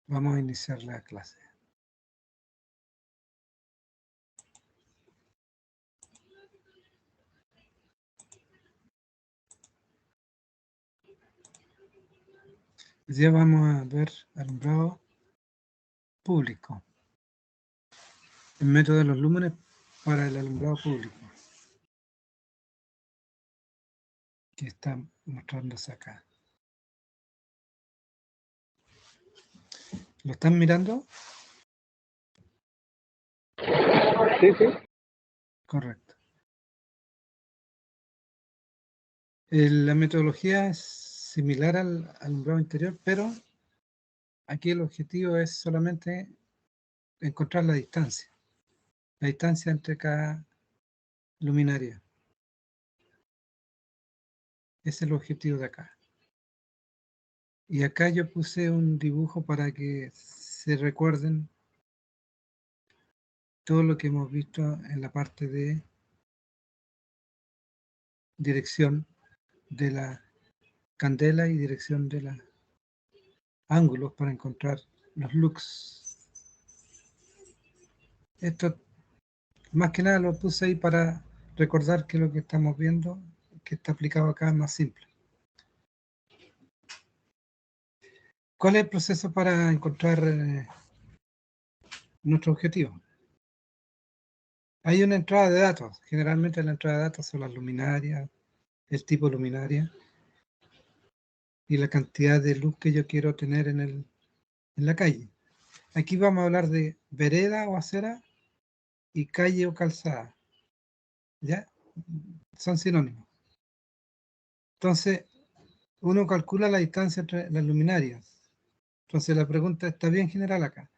Vamos a iniciar la clase. Hoy día vamos a ver alumbrado público. El método de los lúmenes para el alumbrado público. Que está mostrándose acá. ¿Lo están mirando? Sí, sí. Correcto. La metodología es similar al alumbrado interior, pero aquí el objetivo es solamente encontrar la distancia entre cada luminaria. Ese es el objetivo de acá. Y acá yo puse un dibujo para que se recuerden todo lo que hemos visto en la parte de dirección de la candela y dirección de los ángulos para encontrar los lux. Esto más que nada lo puse ahí para recordar que lo que estamos viendo, que está aplicado acá, es más simple. ¿Cuál es el proceso para encontrar nuestro objetivo? Hay una entrada de datos. Generalmente la entrada de datos son las luminarias, el tipo de luminaria y la cantidad de luz que yo quiero tener en la calle. Aquí vamos a hablar de vereda o acera y calle o calzada. ¿Ya? Son sinónimos. Entonces, uno calcula la distancia entre las luminarias. Entonces, la pregunta está bien general acá.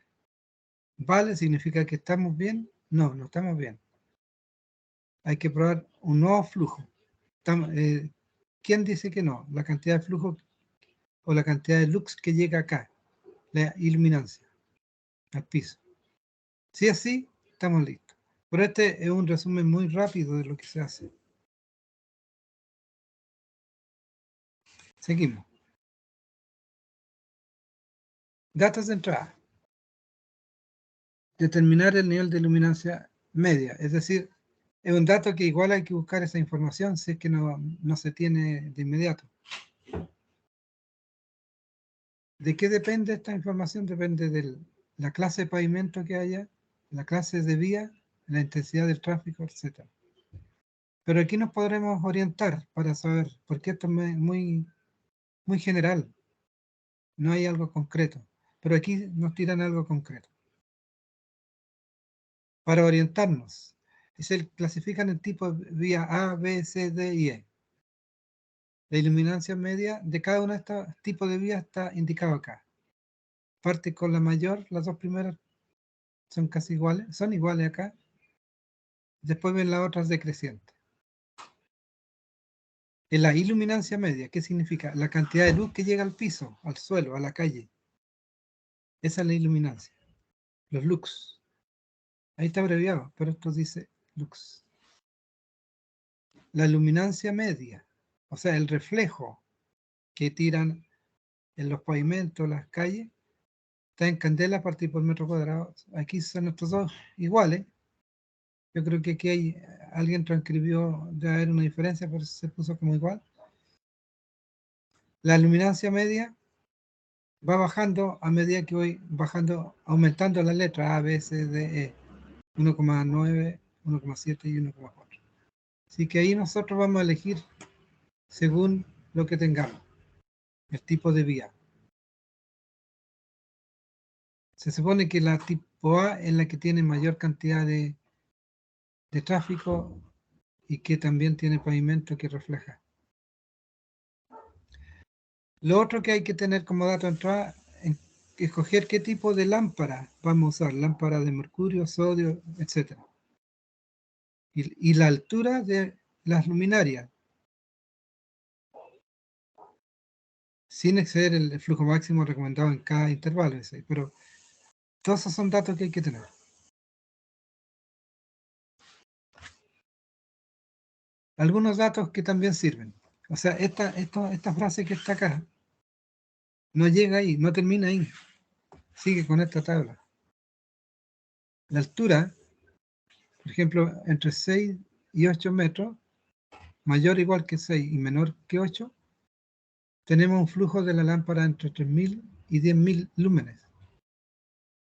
¿Vale? ¿Significa que estamos bien? No, no estamos bien. Hay que probar un nuevo flujo. ¿Quién dice que no? La cantidad de flujo o la cantidad de lux que llega acá. La iluminancia al piso. Si es así, estamos listos. Pero este es un resumen muy rápido de lo que se hace. Seguimos. Datos de entrada. Determinar el nivel de luminancia media. Es decir, es un dato que igual hay que buscar esa información si es que no se tiene de inmediato. ¿De qué depende esta información? Depende de la clase de pavimento que haya, la clase de vía, la intensidad del tráfico, etc. Pero aquí nos podremos orientar para saber, porque esto es muy general. No hay algo concreto. Pero aquí nos tiran algo concreto. Para orientarnos. Y se clasifican en tipo de vía A, B, C, D y E. La iluminancia media de cada uno de estos tipos de vías está indicado acá. Parte con la mayor, las dos primeras son casi iguales, son iguales acá. Después ven las otras decrecientes. En la iluminancia media, ¿qué significa? La cantidad de luz que llega al piso, al suelo, a la calle. Esa es la iluminancia. Los lux. Ahí está abreviado, pero esto dice lux. La luminancia media, o sea, el reflejo que tiran en los pavimentos, las calles, está en candela a partir por metro cuadrado. Aquí son estos dos iguales. Yo creo que aquí alguien transcribió, debe haber una diferencia, pero se puso como igual. La luminancia media va bajando a medida que voy bajando, aumentando la letra A, B, C, D, E. 1,9, 1,7 y 1,4. Así que ahí nosotros vamos a elegir según lo que tengamos, el tipo de vía. Se supone que la tipo A es la que tiene mayor cantidad de tráfico y que también tiene pavimento que refleja. Lo otro que hay que tener como dato de entrada es escoger qué tipo de lámpara vamos a usar, lámpara de mercurio, sodio, etc. Y la altura de las luminarias, sin exceder el flujo máximo recomendado en cada intervalo, pero todos esos son datos que hay que tener. Algunos datos que también sirven. O sea, esta frase que está acá no llega ahí, no termina ahí. Sigue con esta tabla. La altura, por ejemplo, entre 6 y 8 metros, mayor o igual que 6 y menor que 8, tenemos un flujo de la lámpara entre 3.000 y 10.000 lúmenes.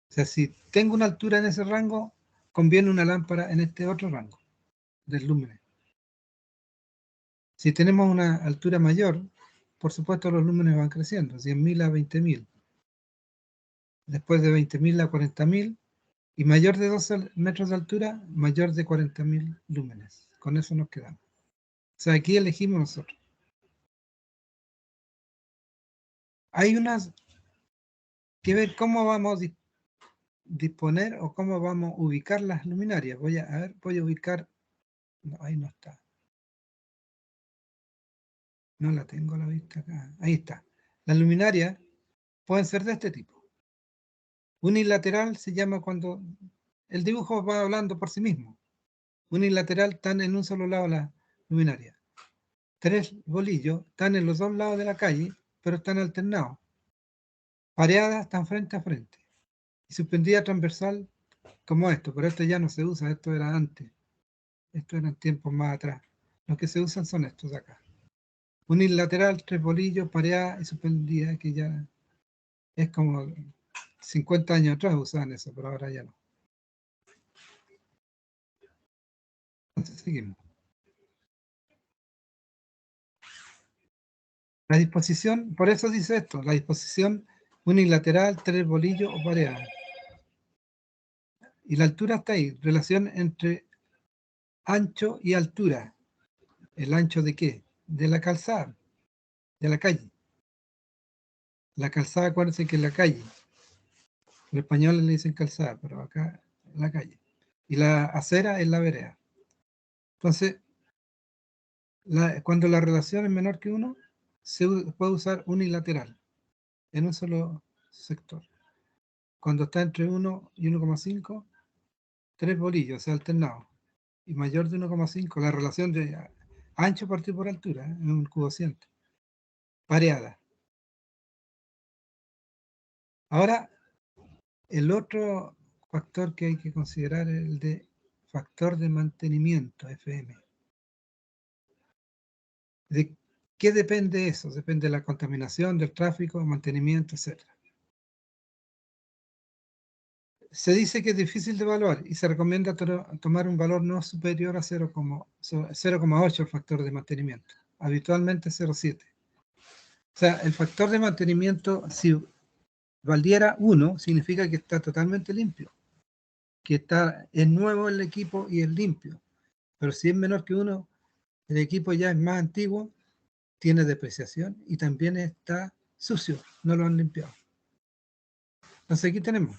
O sea, si tengo una altura en ese rango, conviene una lámpara en este otro rango de lúmenes. Si tenemos una altura mayor, por supuesto los lúmenes van creciendo, 100.000 a 20.000. Después de 20.000 a 40.000, y mayor de 12 metros de altura, mayor de 40.000 lúmenes. Con eso nos quedamos. O sea, aquí elegimos nosotros. Hay unas que ver cómo vamos a disponer o cómo vamos a ubicar las luminarias. Voy a ubicar. No, ahí no está. No la tengo a la vista acá. Ahí está. Las luminarias pueden ser de este tipo. Unilateral se llama cuando el dibujo va hablando por sí mismo. Unilateral están en un solo lado las luminarias. 3 bolillos están en los dos lados de la calle, pero están alternados. Pareadas están frente a frente. Y suspendida transversal como esto, pero esto ya no se usa, esto era antes. Esto eran tiempos más atrás. Los que se usan son estos de acá. Unilateral, 3 bolillos, pareada y suspendida, que ya es como 50 años atrás usaban eso, pero ahora ya no. Entonces seguimos. La disposición, por eso dice esto, la disposición unilateral, 3 bolillos o pareada. Y la altura está ahí, relación entre ancho y altura. ¿El ancho de qué? De la calzada, de la calle. La calzada, acuérdense que es la calle. En español le dicen calzada, pero acá es la calle. Y la acera es la vereda. Entonces, cuando la relación es menor que 1, se puede usar unilateral, en un solo sector. Cuando está entre 1 y 1,5, 3 bolillos, o sea, alternados. Y mayor de 1,5, la relación de ancho partido por altura, en un cociente. Pareada. Ahora, el otro factor que hay que considerar es el de factor de mantenimiento, FM. ¿De qué depende eso? Depende de la contaminación, del tráfico, mantenimiento, etc. Se dice que es difícil de evaluar y se recomienda tomar un valor no superior a 0,8 el factor de mantenimiento, habitualmente 0,7. O sea, el factor de mantenimiento, si valiera 1, significa que está totalmente limpio, que es nuevo el equipo y es limpio. Pero si es menor que 1, el equipo ya es más antiguo, tiene depreciación y también está sucio, no lo han limpiado. Entonces aquí tenemos,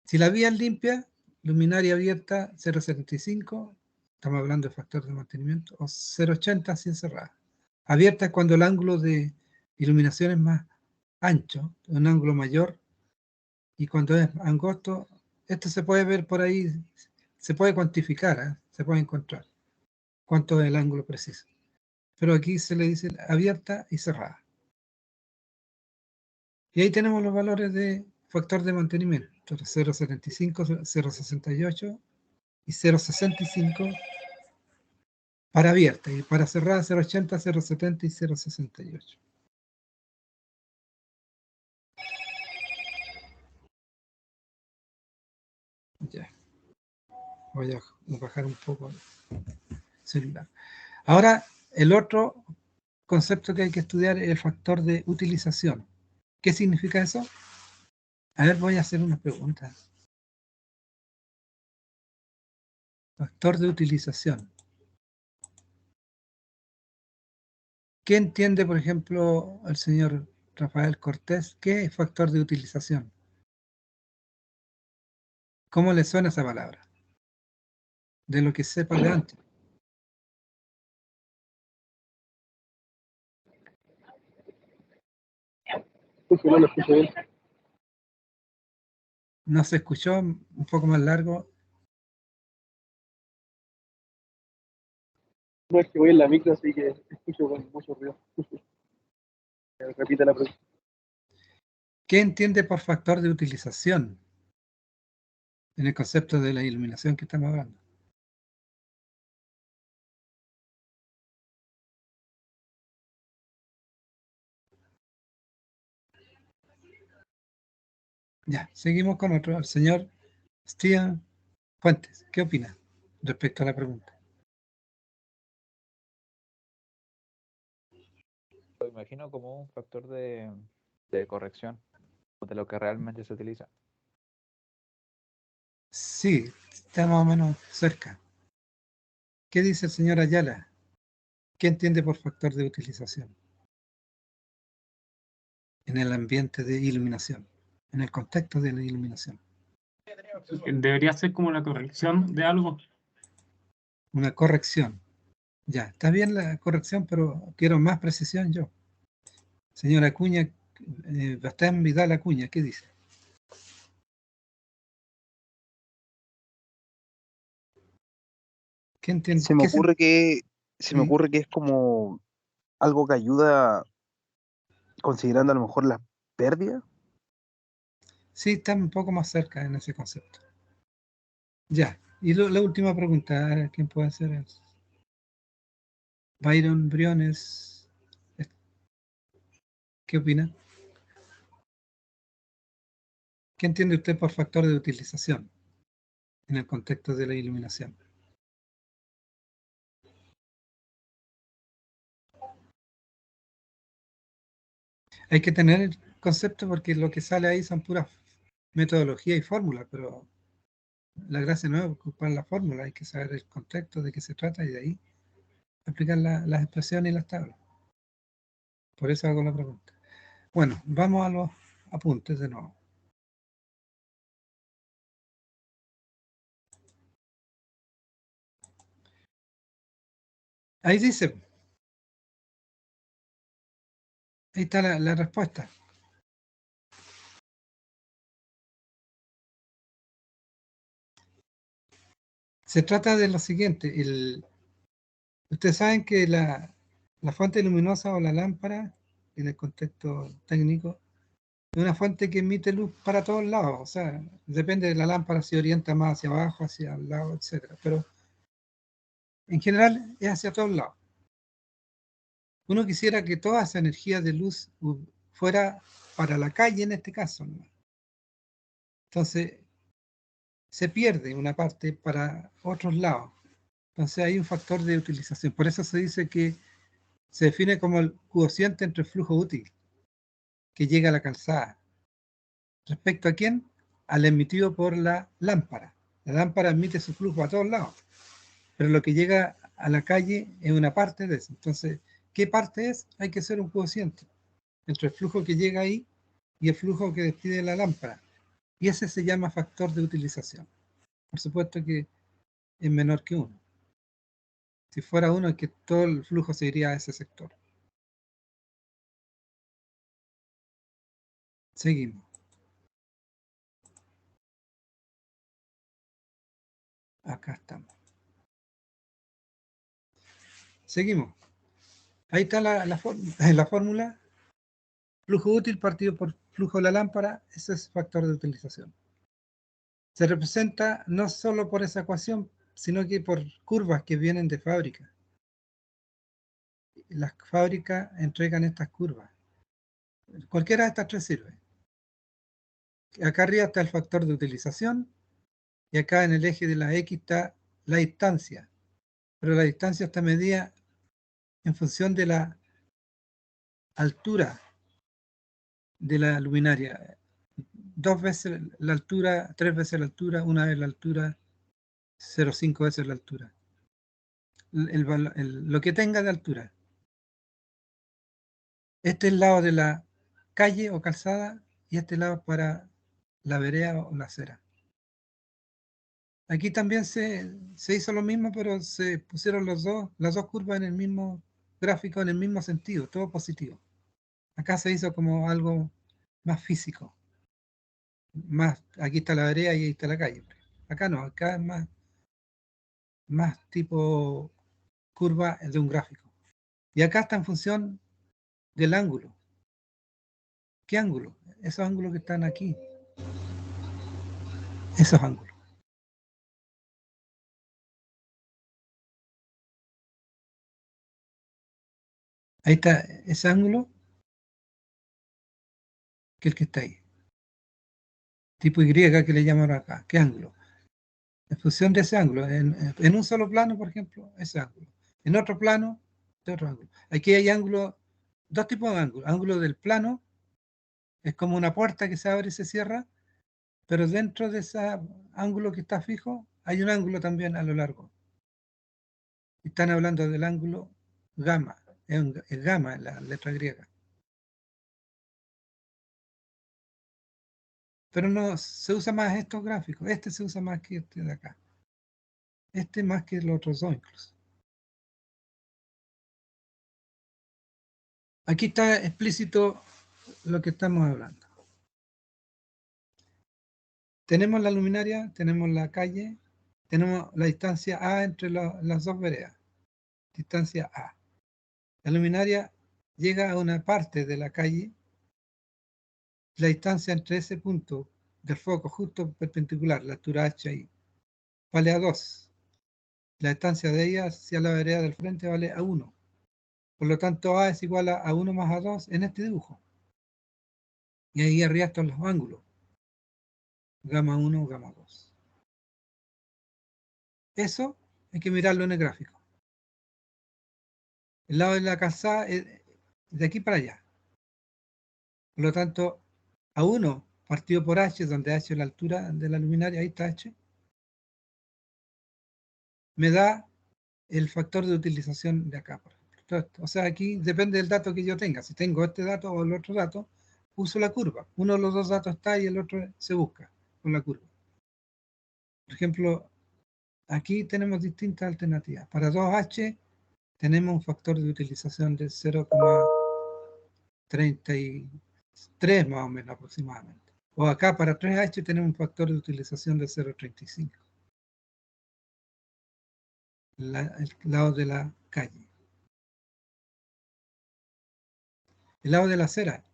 si la vía es limpia, luminaria abierta 0,75, estamos hablando de factor de mantenimiento, o 0,80 sin cerrada. Abierta es cuando el ángulo de iluminación es más ancho, un ángulo mayor, y cuando es angosto, esto se puede ver por ahí, se puede cuantificar, se puede encontrar cuánto es el ángulo preciso. Pero aquí se le dice abierta y cerrada. Y ahí tenemos los valores de factor de mantenimiento, 0,75, 0,68 y 0,65 para abierta, y para cerrada 0,80, 0,70 y 0,68. Ya, voy a bajar un poco el celular. Ahora, el otro concepto que hay que estudiar es el factor de utilización. ¿Qué significa eso? A ver, voy a hacer unas preguntas. Factor de utilización. ¿Qué entiende, por ejemplo, el señor Rafael Cortés? ¿Qué es factor de utilización? ¿Cómo le suena esa palabra? De lo que sepa de antes. No lo escucho bien. ¿No se escuchó? Un poco más largo. No, es que voy en la micro, así que escucho con mucho ruido. Repite la pregunta. ¿Qué entiende por factor de utilización en el concepto de la iluminación que estamos hablando? Ya, seguimos con otro. El señor Steven Fuentes, ¿qué opina respecto a la pregunta? Lo imagino como un factor de corrección de lo que realmente se utiliza. Sí, está más o menos cerca. ¿Qué dice el señor Ayala? ¿Qué entiende por factor de utilización en el ambiente de iluminación, en el contexto de la iluminación? Debería ser como la corrección de algo. Una corrección. Ya, está bien la corrección, pero quiero más precisión yo. Señora Acuña, Bastán Vidal Acuña, ¿qué dice? ¿Qué entiende? Se me ¿Qué ocurre que, se me Sí. ocurre que es como algo que ayuda considerando a lo mejor las pérdidas. Sí, está un poco más cerca en ese concepto. Ya, y la última pregunta, ¿quién puede hacer? Byron Briones, ¿qué opina? ¿Qué entiende usted por factor de utilización en el contexto de la iluminación? Hay que tener el concepto porque lo que sale ahí son puras metodologías y fórmulas, pero la gracia no es ocupar la fórmula, hay que saber el contexto de qué se trata y de ahí aplicar las expresiones y las tablas. Por eso hago la pregunta. Bueno, vamos a los apuntes de nuevo. Ahí dice, ahí está la respuesta. Se trata de lo siguiente, ustedes saben que la fuente luminosa o la lámpara, en el contexto técnico, es una fuente que emite luz para todos lados, o sea, depende de la lámpara si orienta más hacia abajo, hacia el lado, etc. Pero en general es hacia todos lados. Uno quisiera que toda esa energía de luz fuera para la calle en este caso, ¿no? Entonces se pierde una parte para otros lados. Entonces hay un factor de utilización. Por eso se dice que se define como el cociente entre flujo útil que llega a la calzada. ¿Respecto a quién? Al emitido por la lámpara. La lámpara emite su flujo a todos lados, pero lo que llega a la calle es una parte de eso. Entonces, ¿qué parte es? Hay que hacer un cociente entre el flujo que llega ahí y el flujo que despide la lámpara. Y ese se llama factor de utilización. Por supuesto que es menor que 1. Si fuera 1, es que todo el flujo se iría a ese sector. Seguimos. Acá estamos. Seguimos. Ahí está la fórmula. Flujo útil partido por flujo de la lámpara, ese es factor de utilización. Se representa no solo por esa ecuación, sino que por curvas que vienen de fábrica. Las fábricas entregan estas curvas. Cualquiera de estas tres sirve. Acá arriba está el factor de utilización y acá en el eje de la X está la distancia. Pero la distancia está medida en función de la altura de la luminaria. 2 veces la altura, 3 veces la altura, 1 vez la altura, 0,5 veces la altura. Lo que tenga de altura. Este es el lado de la calle o calzada y este lado para la vereda o la acera. Aquí también se hizo lo mismo, pero se pusieron las dos curvas en el mismo gráfico, en el mismo sentido, todo positivo. Acá se hizo como algo más físico. Aquí está la vereda y ahí está la calle. Acá no, acá es más tipo curva de un gráfico. Y acá está en función del ángulo. ¿Qué ángulo? esos ángulos que están aquí. Esos ángulos. Ahí está ese ángulo, que es el que está ahí. Tipo Y que le llaman acá. ¿Qué ángulo? En función de ese ángulo. En un solo plano, por ejemplo, ese ángulo. En otro plano, de otro ángulo. Aquí hay ángulos, dos tipos de ángulos. Ángulo del plano, es como una puerta que se abre y se cierra, pero dentro de ese ángulo que está fijo, hay un ángulo también a lo largo. Están hablando del ángulo gamma. Es gamma en la letra griega. Pero no se usa más estos gráficos. Este se usa más que este de acá. Este más que los otros dos incluso. Aquí está explícito lo que estamos hablando. Tenemos la luminaria, tenemos la calle, tenemos la distancia A entre las dos veredas. Distancia A. La luminaria llega a una parte de la calle. La distancia entre ese punto del foco justo perpendicular, la altura h ahí, vale a 2. La distancia de ella hacia la vereda del frente vale a 1. Por lo tanto, A es igual a 1 más a 2 en este dibujo. Y ahí arriba están los ángulos. Gamma 1, gamma 2. Eso hay que mirarlo en el gráfico. El lado de la calzada es de aquí para allá. Por lo tanto, A1 partido por H, donde H es la altura de la luminaria, ahí está H, me da el factor de utilización de acá, por ejemplo. O sea, aquí depende del dato que yo tenga. Si tengo este dato o el otro dato, uso la curva. Uno de los dos datos está y el otro se busca con la curva. Por ejemplo, aquí tenemos distintas alternativas. Para 2H tenemos un factor de utilización de 0,33 más o menos aproximadamente. O acá para 3H tenemos un factor de utilización de 0,35. El lado de la calle. El lado de la acera.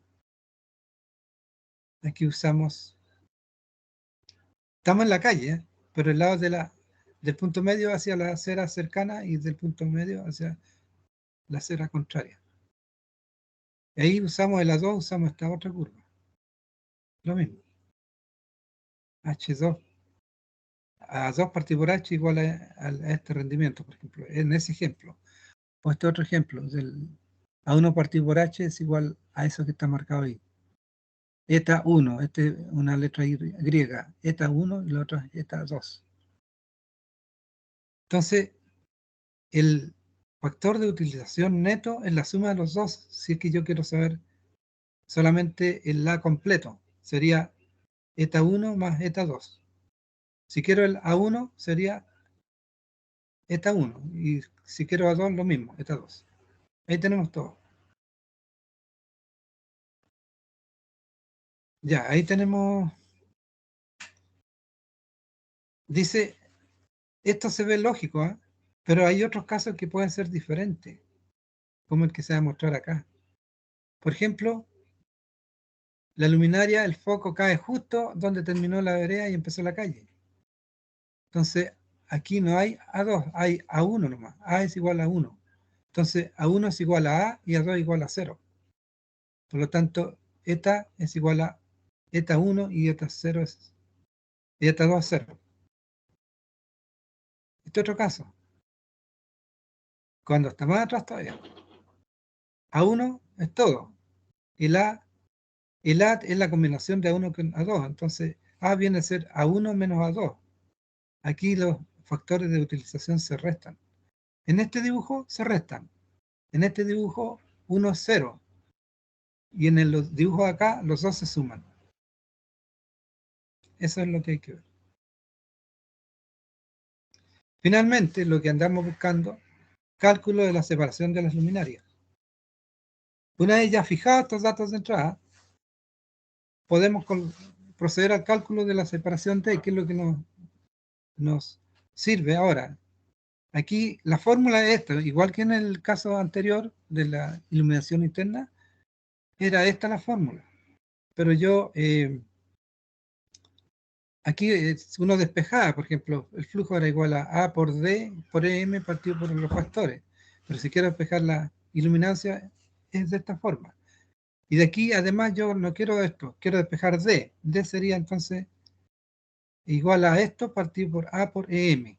Aquí usamos, estamos en la calle, pero el lado del punto medio hacia la acera cercana y del punto medio hacia la acera contraria. Y ahí usamos el A2, usamos esta otra curva. Lo mismo. H2. A2 partido por H igual a este rendimiento, por ejemplo, en ese ejemplo. O este otro ejemplo, del A1 partido por H es igual a eso que está marcado ahí. Eta 1, este es una letra griega, eta 1 y la otra eta 2. Entonces, el factor de utilización neto es la suma de los dos, si es que yo quiero saber solamente el A completo, sería eta 1 más eta 2. Si quiero el A1 sería eta 1 y si quiero A2 lo mismo, eta 2. Ahí tenemos todo. Ya, ahí tenemos, dice, esto se ve lógico, ¿eh? Pero hay otros casos que pueden ser diferentes, como el que se va a mostrar acá. Por ejemplo, la luminaria, el foco cae justo donde terminó la vereda y empezó la calle. Entonces, aquí no hay A2, hay A1 nomás. A es igual a 1. Entonces, A1 es igual a A y A2 igual a 0. Por lo tanto, eta es igual a eta 1 y eta 0 es eta 2 es 0. Este otro caso. Cuando está más atrás todavía. A1 es todo. El A es la combinación de A1 con A2. Entonces, A viene a ser A1 menos A2. Aquí los factores de utilización se restan. En este dibujo se restan. En este dibujo 1 es 0. Y en el dibujo de acá los dos se suman. Eso es lo que hay que ver. Finalmente, lo que andamos buscando, cálculo de la separación de las luminarias. Una vez ya fijados estos datos de entrada, podemos proceder al cálculo de la separación T, que es lo que nos sirve ahora. Aquí la fórmula es esta, igual que en el caso anterior de la iluminación interna, era esta la fórmula. pero yo aquí uno despejaba, por ejemplo, el flujo era igual a por D por EM partido por los factores. Pero si quiero despejar la iluminancia, es de esta forma. Y de aquí, además, yo no quiero esto, quiero despejar D. D sería entonces igual a esto partido por A por EM.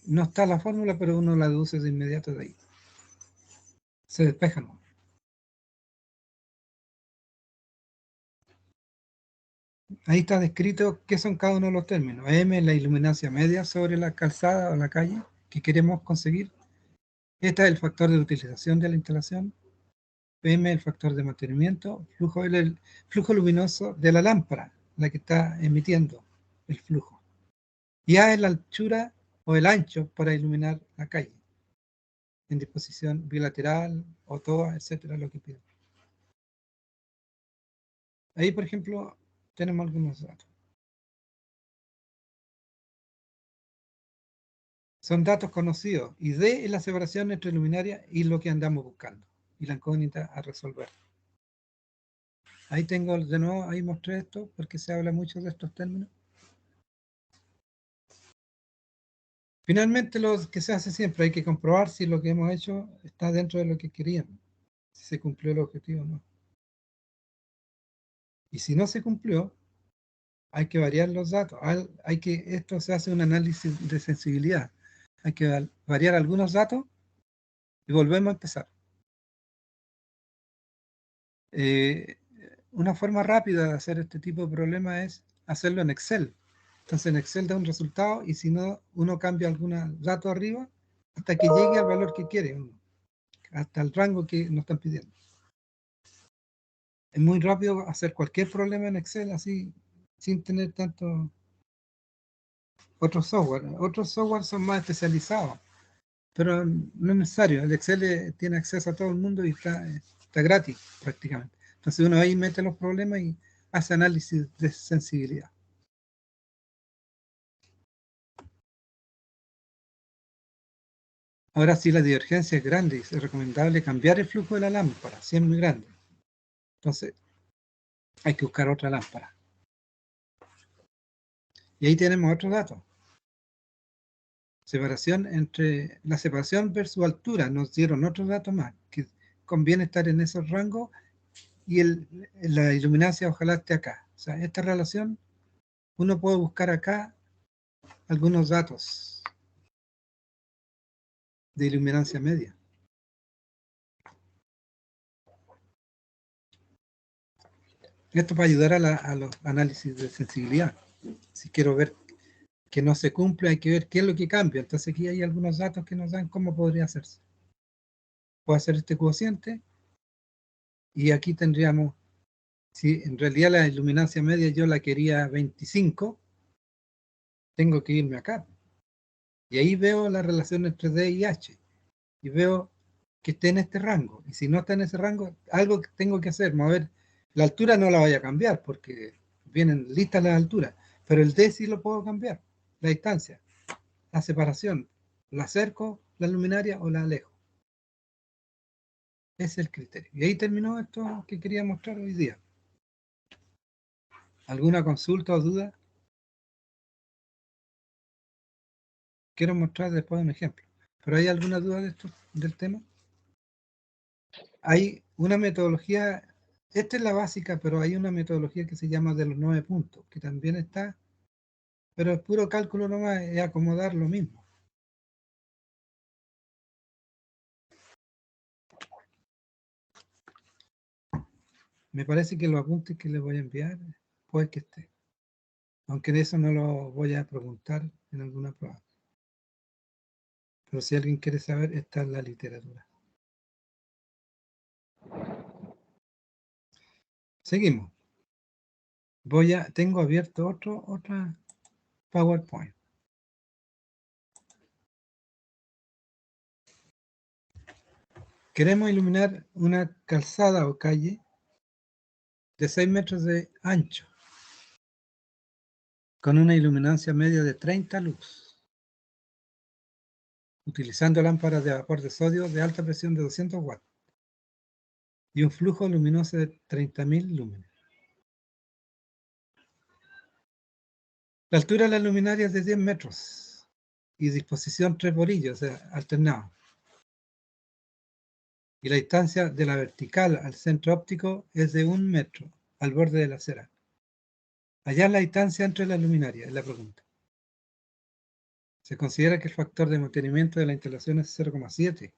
No está la fórmula, pero uno la deduce de inmediato de ahí. Se despejan. Ahí está descrito qué son cada uno de los términos. M es la iluminancia media sobre la calzada o la calle que queremos conseguir. Este es el factor de utilización de la instalación. PM es el factor de mantenimiento. Flujo es el flujo luminoso de la lámpara, la que está emitiendo el flujo. Y A es la anchura o el ancho para iluminar la calle, en disposición bilateral o toda, etcétera, lo que piden. Ahí, por ejemplo, tenemos algunos datos. Son datos conocidos. Y D es la separación entre luminaria y lo que andamos buscando. Y la incógnita a resolver. Ahí tengo, de nuevo, ahí mostré esto, porque se habla mucho de estos términos. Finalmente, lo que se hace siempre, hay que comprobar si lo que hemos hecho está dentro de lo que queríamos. Si se cumplió el objetivo o no. Y si no se cumplió, hay que variar los datos. Esto se hace un análisis de sensibilidad. Hay que variar algunos datos y volvemos a empezar. Una forma rápida de hacer este tipo de problemas es hacerlo en Excel. Entonces en Excel da un resultado y si no, uno cambia algún dato arriba hasta que llegue al valor que quiere, hasta el rango que nos están pidiendo. Es muy rápido hacer cualquier problema en Excel así, sin tener tanto otros software. Otros software son más especializados, pero no es necesario. El Excel tiene acceso a todo el mundo y está gratis prácticamente. Entonces uno ahí mete los problemas y hace análisis de sensibilidad. Ahora, si la divergencia es grande, es recomendable cambiar el flujo de la lámpara, si es muy grande. Entonces, hay que buscar otra lámpara. Y ahí tenemos otro dato. La separación versus altura, nos dieron otro dato más, que conviene estar en esos rangos y la iluminancia ojalá esté acá. O sea, esta relación, uno puede buscar acá algunos datos de iluminancia media. Esto va a ayudar a los análisis de sensibilidad. Si quiero ver que no se cumple, hay que ver qué es lo que cambia. Entonces aquí hay algunos datos que nos dan cómo podría hacerse. Puedo hacer este cociente y aquí tendríamos, si en realidad la iluminancia media yo la quería 25, tengo que irme acá. Y ahí veo la relación entre D y H. Y veo que esté en este rango. Y si no está en ese rango, algo que tengo que hacer, mover. La altura no la vaya a cambiar porque vienen listas las alturas. Pero el D sí lo puedo cambiar. La distancia, la separación. ¿La acerco, la luminaria o la alejo? Ese es el criterio. Y ahí terminó esto que quería mostrar hoy día. ¿Alguna consulta o duda? Quiero mostrar después un ejemplo. ¿Pero hay alguna duda de esto, del tema? Hay una metodología, esta es la básica, pero hay una metodología que se llama de los 9 puntos, que también está, pero es puro cálculo nomás, es acomodar lo mismo. Me parece que los apuntes que les voy a enviar, puede que esté. Aunque de eso no lo voy a preguntar en alguna prueba. Pero si alguien quiere saber, está en la literatura. Seguimos. Tengo abierto otra PowerPoint. Queremos iluminar una calzada o calle de 6 metros de ancho, con una iluminancia media de 30 lux, utilizando lámparas de vapor de sodio de alta presión de 200 watts. y un flujo luminoso de 30.000 lúmenes. La altura de la luminaria es de 10 metros y disposición 3 borillos, o sea, alternado. Y la distancia de la vertical al centro óptico es de 1 metro al borde de la cera. Hallar la distancia entre las luminarias es la pregunta. Se considera que el factor de mantenimiento de la instalación es 0,7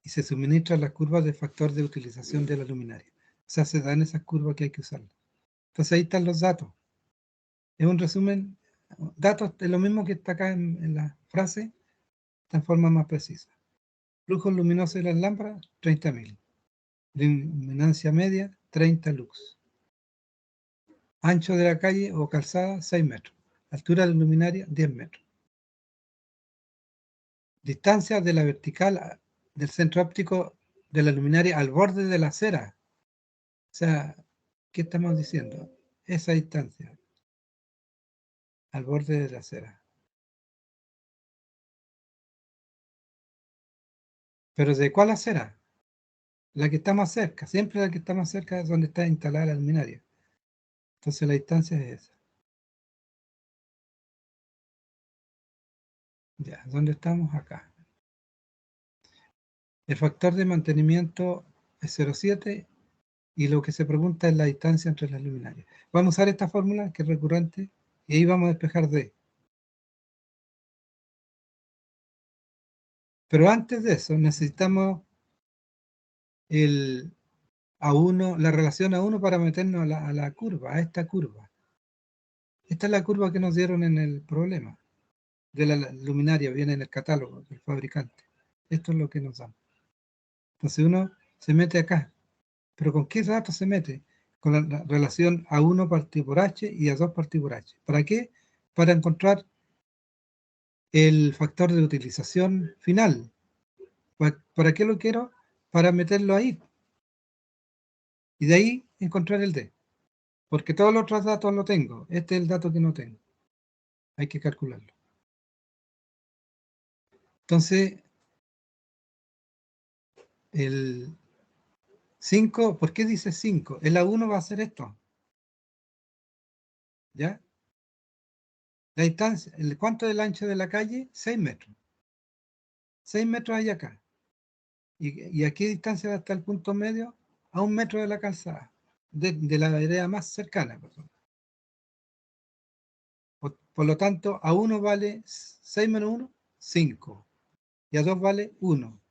y se suministran las curvas del factor de utilización de la luminaria. O sea, se dan esas curvas que hay que usarlas. Entonces ahí están los datos. Es un resumen. Datos de lo mismo que está acá en la frase, está en forma más precisa. Flujo luminoso de las lámparas, 30.000. Luminancia media, 30 lux. Ancho de la calle o calzada, 6 metros. Altura de la luminaria, 10 metros. Distancia de la vertical del centro óptico de la luminaria al borde de la cera. O sea, ¿qué estamos diciendo? Esa distancia al borde de la cera. ¿Pero de cuál acera? La que está más cerca. Siempre la que está más cerca es donde está instalada la luminaria. Entonces la distancia es esa. Ya, ¿dónde estamos? Acá. El factor de mantenimiento es 0,7 y lo que se pregunta es la distancia entre las luminarias. Vamos a usar esta fórmula que es recurrente y ahí vamos a despejar D. Pero antes de eso necesitamos el A1, la relación A1 para meternos a la curva, a esta curva. Esta es la curva que nos dieron en el problema de la luminaria, viene en el catálogo del fabricante. Esto es lo que nos dan. Entonces uno se mete acá. ¿Pero con qué datos se mete? Con la relación A1 partido por H y A2 partido por H. ¿Para qué? Para encontrar el factor de utilización final. ¿Para qué lo quiero? Para meterlo ahí. Y de ahí encontrar el D. Porque todos los otros datos los tengo. Este es el dato que no tengo. Hay que calcularlo. Entonces, el 5, ¿por qué dice 5? El A1 va a hacer esto. ¿Ya? La distancia, ¿cuánto es el ancho de la calle? 6 metros. 6 metros hay acá. ¿Y a qué distancia hasta el punto medio? A 1 metro de la calzada, de la vereda más cercana. Por lo tanto, a 1 vale 6 menos 1, 5. Y a 2 vale 1.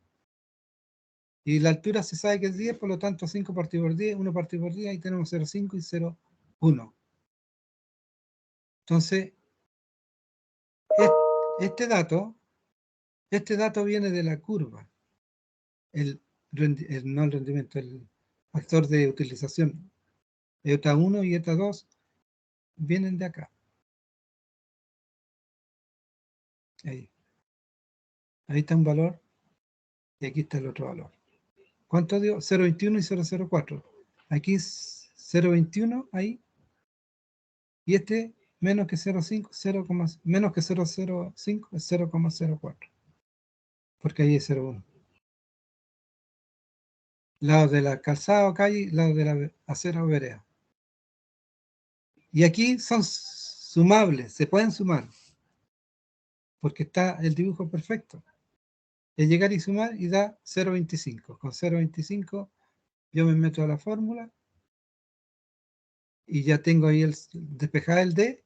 Y la altura se sabe que es 10, por lo tanto 5 partido por 10, 1 partido por 10, ahí tenemos 0,5 y 0,1. Entonces, este dato viene de la curva. No el rendimiento, el factor de utilización. ETA 1 y ETA 2 vienen de acá. Ahí está un valor y aquí está el otro valor. ¿Cuánto dio? 0,21 y 0,04. Aquí es 0,21 ahí. Y este menos que 0,5, menos que 0,05 es 0,04. Porque ahí es 0,1. Lado de la calzada o calle, lado de la acera o vereda. Y aquí son sumables, se pueden sumar. Porque está el dibujo perfecto. Es llegar y sumar y da 0,25. Con 0,25 yo me meto a la fórmula y ya tengo ahí despejada el D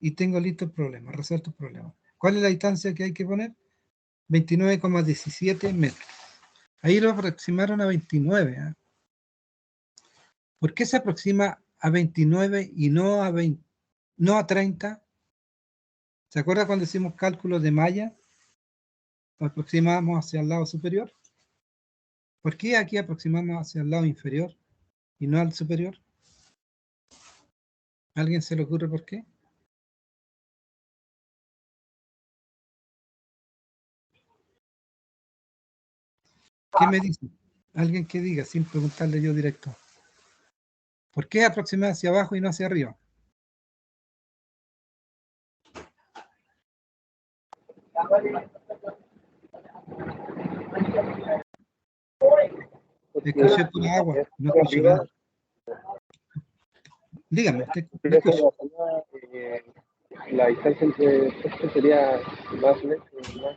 y tengo listo el problema, resuelto el problema. ¿Cuál es la distancia que hay que poner? 29,17 metros. Ahí lo aproximaron a 29. ¿Eh? ¿Por qué se aproxima a 29 y no a 30? ¿Se acuerda cuando hicimos cálculos de malla? Lo aproximamos hacia el lado superior. ¿Por qué aquí aproximamos hacia el lado inferior y no al superior? ¿A alguien se le ocurre por qué? ¿Qué me dice? Alguien que diga, sin preguntarle yo directo. ¿Por qué aproximar hacia abajo y no hacia arriba? Escuché por agua, no escucho nada. Dígame, te escucho. La distancia entre estos sería más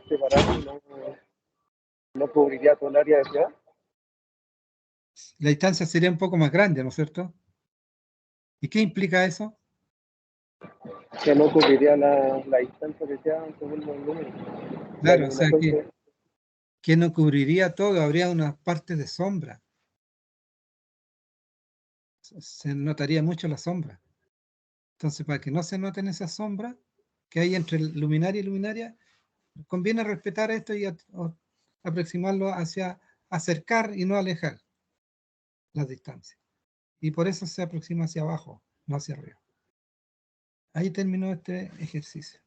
separada y no cubriría todo el área de ciudad. La distancia sería un poco más grande, ¿no es cierto? ¿Y qué implica eso? Que no cubriría la distancia que sea según el número. Claro, o sea que no cubriría todo, habría una parte de sombra. Se notaría mucho la sombra. Entonces, para que no se noten esas sombras que hay entre luminaria y luminaria, conviene respetar esto y aproximarlo hacia acercar y no alejar las distancias. Y por eso se aproxima hacia abajo, no hacia arriba. Ahí terminó este ejercicio.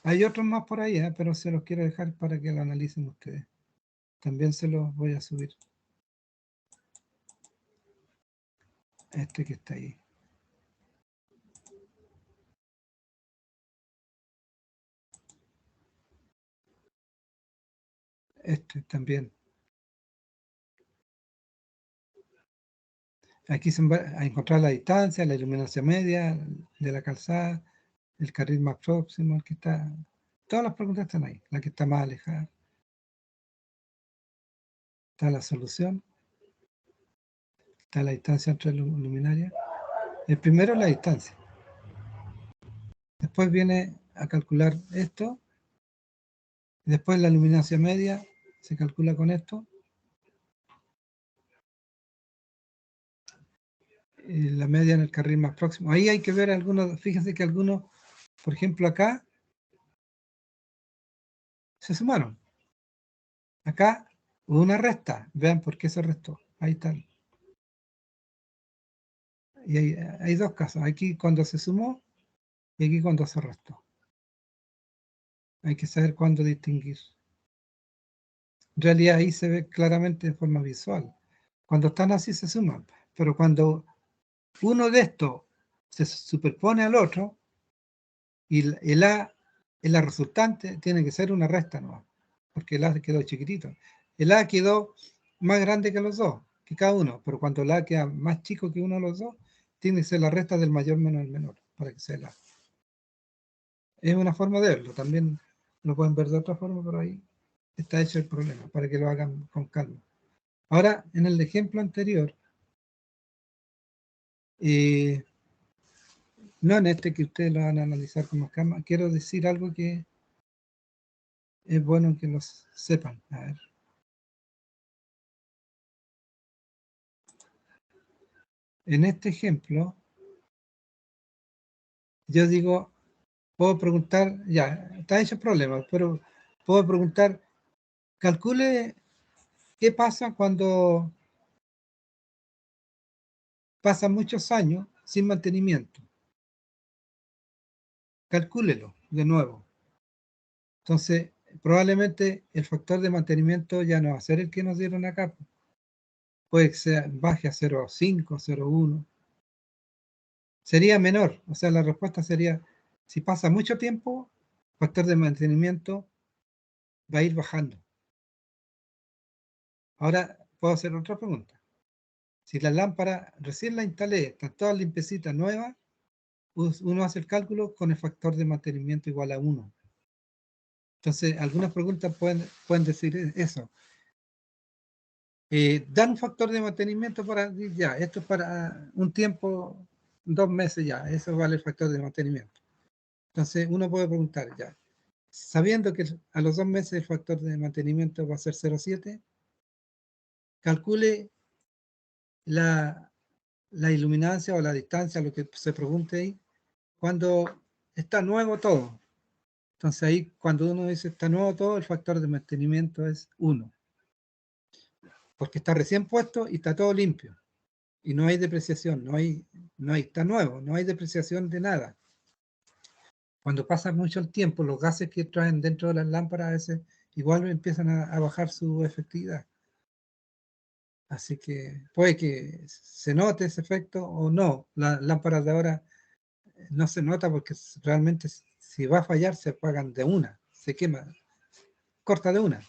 Hay otros más por ahí, pero se los quiero dejar para que lo analicen ustedes. También se los voy a subir. Este que está ahí. Este también. Aquí se va a encontrar la distancia, la iluminación media de la calzada, el carril más próximo, el que está... Todas las preguntas están ahí. La que está más alejada. Está la solución. Está la distancia entre luminarias. El primero es la distancia. Después viene a calcular esto. Después la iluminación media se calcula con esto. Y la media en el carril más próximo. Ahí hay que ver algunos, fíjense que algunos, por ejemplo acá, se sumaron. Acá hubo una resta. Vean por qué se restó. Ahí está. Y hay dos casos. Aquí cuando se sumó y aquí cuando se restó. Hay que saber cuándo distinguir. En realidad ahí se ve claramente de forma visual. Cuando están así se suman. Pero cuando uno de estos se superpone al otro y el A es la resultante, tiene que ser una resta nueva. Porque el A quedó chiquitito. El A quedó más grande que los dos, que cada uno. Pero cuando el A queda más chico que uno de los dos, tiene que ser la resta del mayor menos el menor, para que sea el A. Es una forma de verlo. También lo pueden ver de otra forma, pero ahí está hecho el problema, para que lo hagan con calma. Ahora, en el ejemplo anterior, no en este que ustedes lo van a analizar con más calma, quiero decir algo que es bueno que lo sepan. A ver. En este ejemplo, yo digo, puedo preguntar, ya, está hecho el problema, pero puedo preguntar, calcule qué pasa cuando pasan muchos años sin mantenimiento. Calcúlelo de nuevo. Entonces, probablemente el factor de mantenimiento ya no va a ser el que nos dieron acá. Puede que baje a 0,5, 0,1. Sería menor. O sea, la respuesta sería, si pasa mucho tiempo, el factor de mantenimiento va a ir bajando. Ahora, puedo hacer otra pregunta. Si la lámpara recién la instalé, está toda limpiecita, nueva, uno hace el cálculo con el factor de mantenimiento igual a 1. Entonces, algunas preguntas pueden decir eso. Dan un factor de mantenimiento para, ya, esto es para un tiempo, 2 meses ya, eso vale el factor de mantenimiento. Entonces, uno puede preguntar ya, sabiendo que a los 2 meses el factor de mantenimiento va a ser 0,7, calcule la iluminancia o la distancia, lo que se pregunte ahí, cuando está nuevo todo. Entonces ahí, cuando uno dice está nuevo todo, el factor de mantenimiento es 1. Porque está recién puesto y está todo limpio. Y no hay depreciación, está nuevo, no hay depreciación de nada. Cuando pasa mucho el tiempo, los gases que traen dentro de las lámparas a veces igual empiezan a bajar su efectividad. Así que puede que se note ese efecto o no. Las lámparas de ahora no se nota porque realmente si va a fallar se apagan de una, se quema, corta de una.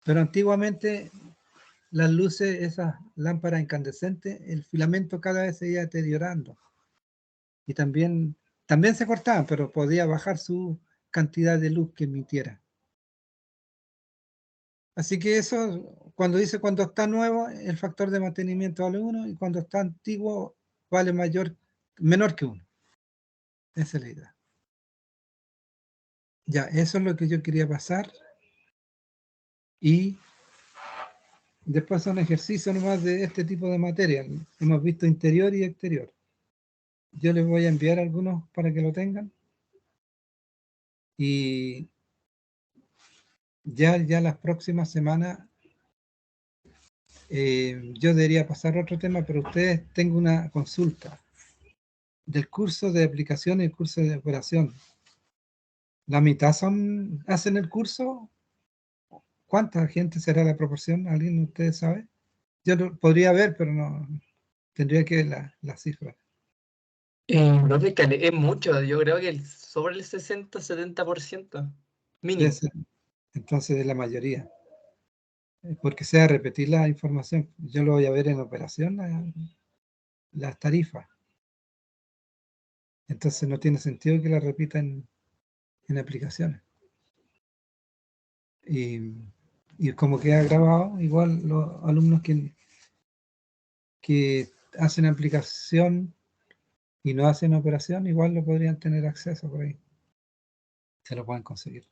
Pero antiguamente las luces, esas lámparas incandescentes, el filamento cada vez se iba deteriorando. Y también se cortaban, pero podía bajar su cantidad de luz que emitiera. Así que eso, cuando está nuevo, el factor de mantenimiento vale 1, y cuando está antiguo vale menor que 1. Esa es la idea. Ya, eso es lo que yo quería pasar. Y después son ejercicios nomás de este tipo de materia. Hemos visto interior y exterior. Yo les voy a enviar algunos para que lo tengan. Y ya las próximas semanas yo debería pasar a otro tema, pero ustedes tengo una consulta del curso de aplicación y el curso de operación. ¿La mitad hacen el curso? ¿Cuánta gente será la proporción? ¿Alguien de ustedes sabe? Yo podría ver, pero no tendría que ver la cifra. Profe, es mucho, yo creo que sobre el 60-70% mínimo. Entonces es la mayoría. Porque sea repetir la información. Yo lo voy a ver en operación, las tarifas. Entonces no tiene sentido que la repitan en aplicaciones. Y como queda grabado, igual los alumnos que hacen aplicación y no hacen operación, igual lo podrían tener acceso por ahí. Se lo pueden conseguir.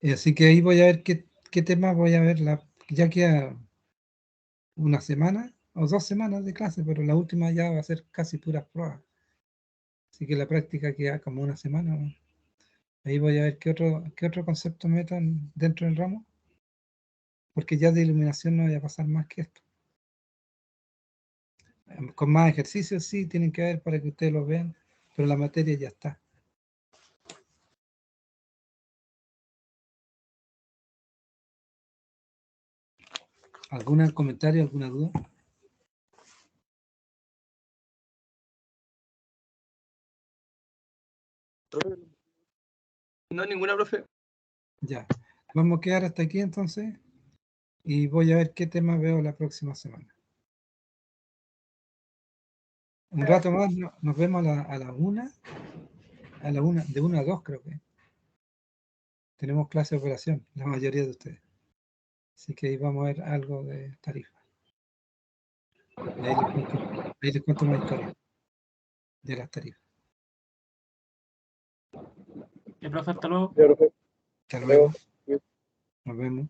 Así que ahí voy a ver qué temas voy a ver. Ya queda una semana o 2 semanas de clase, pero la última ya va a ser casi puras pruebas. Así que la práctica queda como una semana. Ahí voy a ver qué otro concepto metan dentro del ramo, porque ya de iluminación no voy a pasar más que esto. Con más ejercicios sí tienen que ver para que ustedes lo vean, pero la materia ya está. ¿Algún comentario, alguna duda? No, ninguna, profe. Ya. Vamos a quedar hasta aquí entonces y voy a ver qué tema veo la próxima semana. Un rato más nos vemos a la 1. A la 1, de 1 a 2 creo que. Tenemos clase de operación, la mayoría de ustedes. Así que ahí vamos a ver algo de tarifa. Ahí les cuento más historia de las tarifas. Profe, hasta luego. Ya, profe. Hasta luego. Nos vemos.